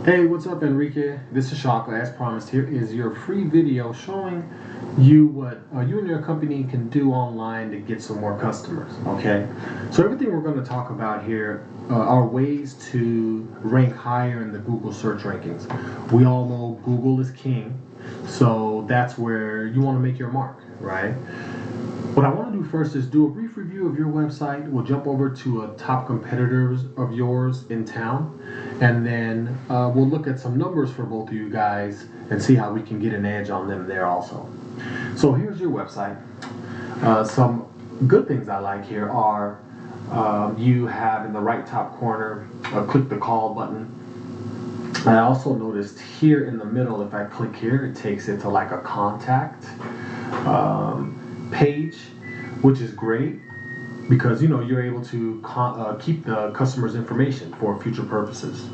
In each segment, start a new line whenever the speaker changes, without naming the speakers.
Hey, what's up, Enrique? This is Shaka. As promised, here is your free video showing you what you and your company can do online to get some more customers. Okay, so everything we're going to talk about here are ways to rank higher in the Google search rankings. We all know Google is king, so that's where you want to make your mark, right? What I want to do first is do a brief review of your website. We'll jump over to top competitors of yours in town, and then we'll look at some numbers for both of you guys and see how we can get an edge on them there also. So here's your website. Some good things I like here are you have in the right top corner a click the call button. I also noticed here in the middle, if I click here, it takes it to like a contact page, which is great because you're able to keep the customer's information for future purposes.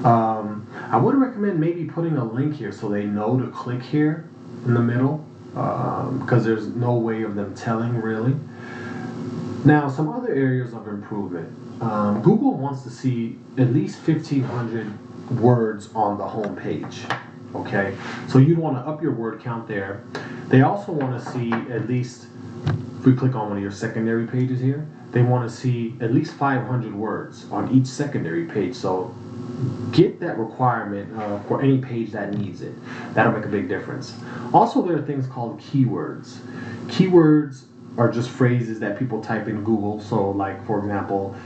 I would recommend maybe putting a link here so they know to click here in the middle because there's no way of them telling really. Now, some other areas of improvement. Google wants to see at least 1,500 words on the home page. Okay, so you'd want to up your word count there. They also want to see at least, if we click on one of your secondary pages here, they want to see at least 500 words on each secondary page. So get that requirement for any page that needs it. That'll make a big difference. Also, there are things called keywords. Keywords are just phrases that people type in Google. So like, for example,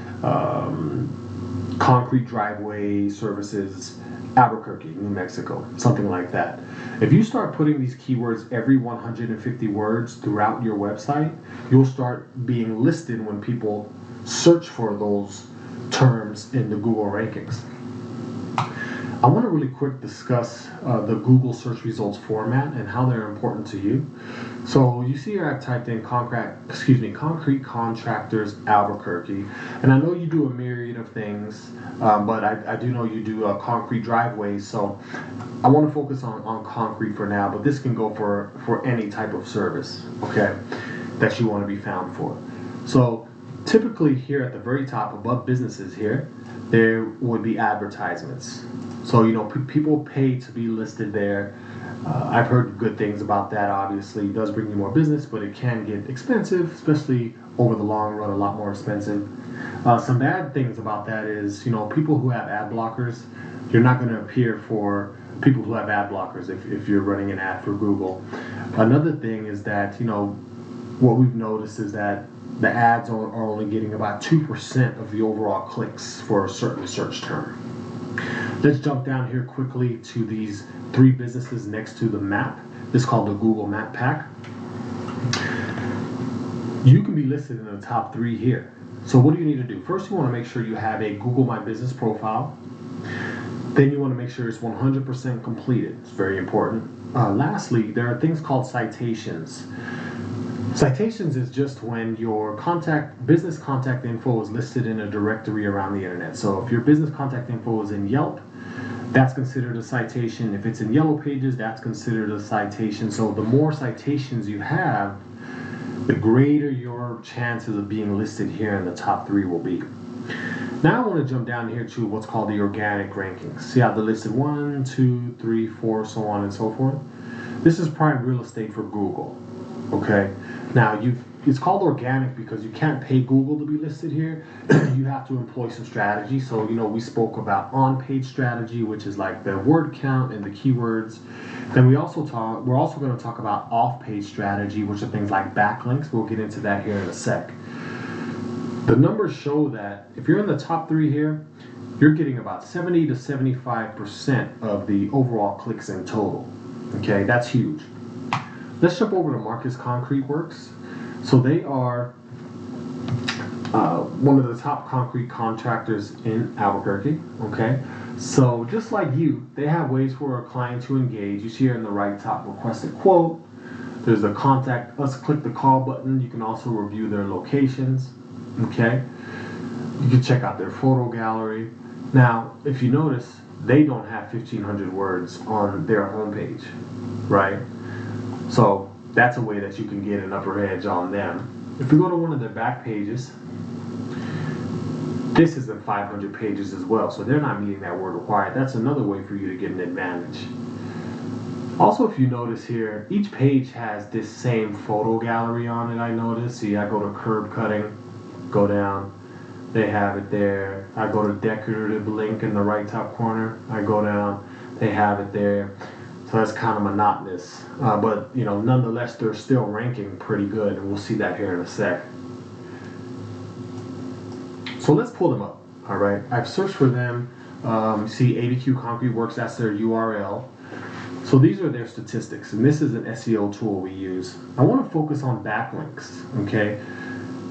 concrete driveway services, Albuquerque, New Mexico, something like that. If you start putting these keywords every 150 words throughout your website, you'll start being listed when people search for those terms in the Google rankings. I want to really quick discuss the Google search results format and how they're important to you. So you see here I've typed in concrete contractors Albuquerque, and I know you do a myriad of things, but I do know you do concrete driveways, so I want to focus on concrete for now, but this can go for any type of service, okay, that you want to be found for. So typically here at the very top above businesses here, there would be advertisements. So people pay to be listed there. I've heard good things about that. Obviously, it does bring you more business, but it can get expensive, especially over the long run, a lot more expensive. Some bad things about that is, people who have ad blockers, you're not going to appear for people who have ad blockers if you're running an ad for Google. Another thing is that, what we've noticed is that the ads are only getting about 2% of the overall clicks for a certain search term. Let's jump down here quickly to these 3 businesses next to the map. This is called the Google Map Pack. You can be listed in the top 3 here. So what do you need to do? First, you want to make sure you have a Google My Business profile. Then you want to make sure it's 100% completed. It's very important. Lastly, there are things called citations. Citations is just when your business contact info is listed in a directory around the internet. So if your business contact info is in Yelp, that's considered a citation. If it's in Yellow Pages, that's considered a citation. So the more citations you have, the greater your chances of being listed here in the top 3 will be. Now I want to jump down here to what's called the organic rankings. See how they're listed 1, 2, 3, 4, so on and so forth. This is prime real estate for Google. Okay. Now it's called organic because you can't pay Google to be listed here. You have to employ some strategy. So we spoke about on-page strategy, which is like the word count and the keywords. Then we're also going to talk about off-page strategy, which are things like backlinks. We'll get into that here in a sec. The numbers show that if you're in the top 3 here, you're getting about 70 to 75% of the overall clicks in total. Okay, that's huge. Let's jump over to Marcus Concrete Works. So they are one of the top concrete contractors in Albuquerque. Okay, so just like you, they have ways for a client to engage. You see here in the right top, request a quote. There's a contact us, click the call button. You can also review their locations. Okay, you can check out their photo gallery. Now, if you notice, they don't have 1,500 words on their homepage, right? So that's a way that you can get an upper edge on them. If we go to one of their back pages, This is in 500 pages as well, so they're not meeting that word required. That's another way for you to get an advantage. Also, if you notice here, each page has this same photo gallery on it, I noticed. See, I go to curb cutting, go down, they have it there. I go to decorative link in the right top corner, I go down, they have it there. So that's kind of monotonous, but nonetheless, they're still ranking pretty good, and we'll see that here in a sec. So let's pull them up, all right? I've searched for them. See, ABQ Concrete Works, that's their URL. So these are their statistics, and this is an SEO tool we use. I want to focus on backlinks, okay?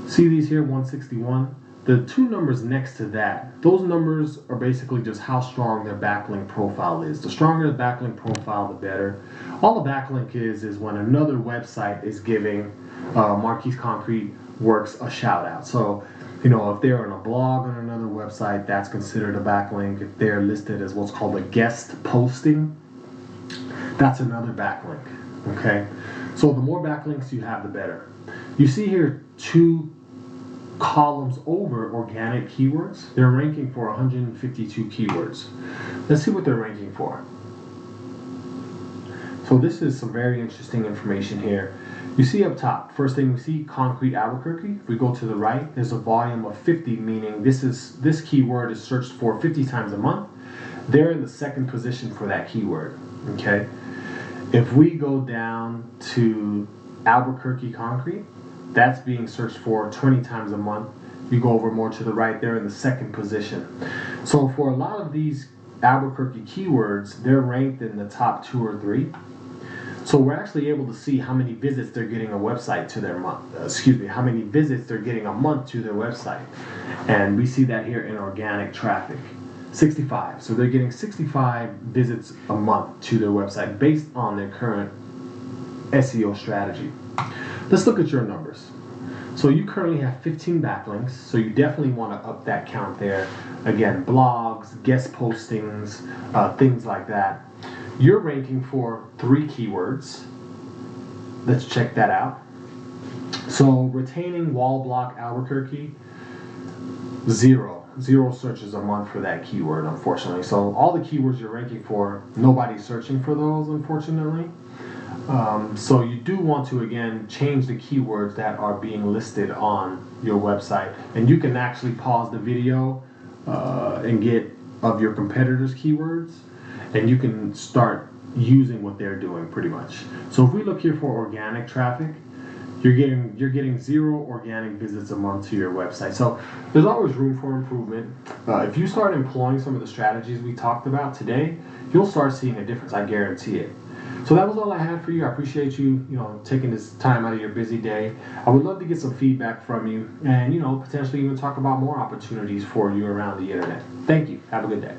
See these here, 161? The two numbers next to that, those numbers are basically just how strong their backlink profile is. The stronger the backlink profile, the better. All a backlink is when another website is giving Marquis Concrete Works a shout out. So, if they're on a blog on another website, that's considered a backlink. If they're listed as what's called a guest posting, that's another backlink, okay? So the more backlinks you have, the better. You see here 2 columns over organic keywords. They're ranking for 152 keywords. Let's see what they're ranking for. So this is some very interesting information here. You see up top, first thing we see, concrete Albuquerque. If we go to the right, there's a volume of 50, meaning this keyword is searched for 50 times a month. They're in the second position for that keyword, okay? If we go down to Albuquerque concrete, that's being searched for 20 times a month. You go over more to the right, they're in the second position. So for a lot of these Albuquerque keywords, they're ranked in the top 2 or 3. So we're actually able to see how many visits they're getting a website to their month. How many visits they're getting a month to their website. And we see that here in organic traffic. 65. So they're getting 65 visits a month to their website based on their current SEO strategy. Let's look at your numbers. So you currently have 15 backlinks, so you definitely want to up that count there. Again, blogs, guest postings, things like that. You're ranking for 3 keywords. Let's check that out. So retaining wall block Albuquerque, 0 searches a month for that keyword, unfortunately. So all the keywords you're ranking for, nobody's searching for those, unfortunately. So you do want to, again, change the keywords that are being listed on your website. And you can actually pause the video and get of your competitors' keywords, and you can start using what they're doing pretty much. So if we look here for organic traffic, you're getting 0 organic visits a month to your website. So there's always room for improvement. If you start employing some of the strategies we talked about today, you'll start seeing a difference, I guarantee it. So that was all I had for you. I appreciate you, taking this time out of your busy day. I would love to get some feedback from you and, potentially even talk about more opportunities for you around the internet. Thank you. Have a good day.